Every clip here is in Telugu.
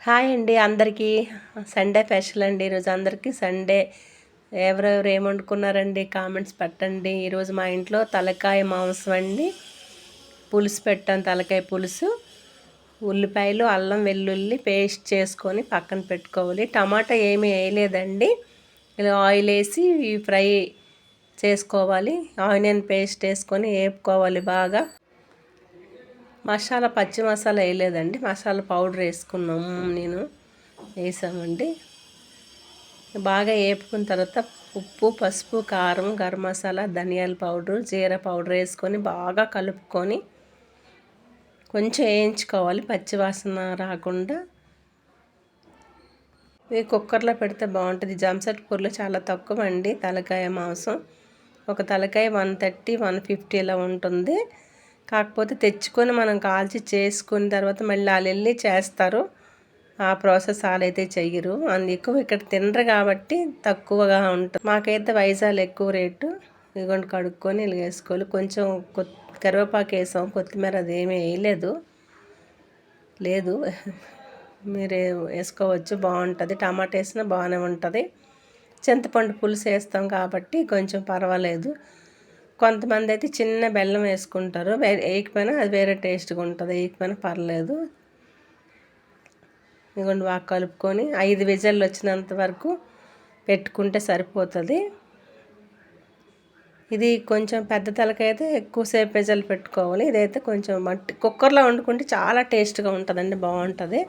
హాయ్ అండి అందరికీ. సండే స్పెషల్ అండి ఈరోజు. అందరికీ సండే. ఎవరెవరు ఏం వండుకున్నారండి కామెంట్స్ పెట్టండి. ఈరోజు మా ఇంట్లో తలకాయ మాంసం అండి. పులుసు పెట్టాను, తలకాయ పులుసు. ఉల్లిపాయలు, అల్లం వెల్లుల్లి పేస్ట్ చేసుకొని పక్కన పెట్టుకోవాలి. టమాటా ఏమీ వేయలేదండి. ఇలా ఆయిల్ వేసి ఫ్రై చేసుకోవాలి. ఆనియన్ పేస్ట్ వేసుకొని వేపుకోవాలి బాగా. మసాలా, పచ్చి మసాలా వేయలేదండి, మసాలా పౌడర్ వేసుకున్నాము, వేసామండి. బాగా వేపుకున్న తర్వాత ఉప్పు, పసుపు, కారం, గరం మసాలా, ధనియాల పౌడర్, జీరా పౌడర్ వేసుకొని బాగా కలుపుకొని కొంచెం వేయించుకోవాలి పచ్చి వాసన రాకుండా. ఇది కుక్కర్లో పెడితే బాగుంటుంది. జంషెడ్పూర్లో చాలా తక్కువ అండి తలకాయ మాంసం. ఒక తలకాయ 130, 150 ఇలా ఉంటుంది. కాకపోతే తెచ్చుకొని మనం కాల్చి చేసుకున్న తర్వాత మళ్ళీ వాళ్ళు వెళ్ళి చేస్తారు. ఆ ప్రాసెస్ వాళ్ళైతే చెయ్యరు. ఎక్కువ ఇక్కడ తినరు కాబట్టి తక్కువగా ఉంటుంది. మాకైతే వైజాగ్ ఎక్కువ రేటు. ఇదిగోండి కడుక్కొని ఇలా వేసుకోవాలి. కొంచెం కరివేపాకు వేసాం, కొత్తిమీర అదేమీ వేయలేదు. లేదు, మీరు వేసుకోవచ్చు, బాగుంటుంది. టమాటా వేసినా బాగానే ఉంటుంది. చింతపండు పులుసు వేస్తాం కాబట్టి కొంచెం పర్వాలేదు. కొంతమంది అయితే చిన్న బెల్లం వేసుకుంటారు. వేయకపోయినా అది వేరే టేస్ట్గా ఉంటుంది, వేయకపోయినా పర్లేదు. ఇదిగోండి బాగా కలుపుకొని 5 విజిల్లు వచ్చినంత వరకు పెట్టుకుంటే సరిపోతుంది. ఇది కొంచెం పెద్ద తలకైతే ఎక్కువసేపు విజిల్ పెట్టుకోవాలి. ఇదైతే కొంచెం కుక్కర్లో వండుకుంటే చాలా టేస్ట్గా ఉంటుందండి, బాగుంటుంది.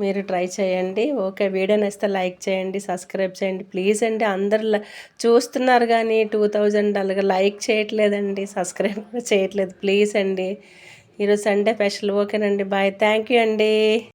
మీరు ట్రై చేయండి. ఓకే, వీడియో నచ్చితే లైక్ చేయండి, సబ్స్క్రైబ్ చేయండి ప్లీజ్ అండి. అందరు చూస్తున్నారు కానీ 2000 అలాగా లైక్ చేయట్లేదండి, సబ్స్క్రైబ్ కూడా చేయట్లేదు ప్లీజ్ అండి. ఈరోజు సండే స్పెషల్. ఓకేనండి, బాయ్, థ్యాంక్ యూ అండి.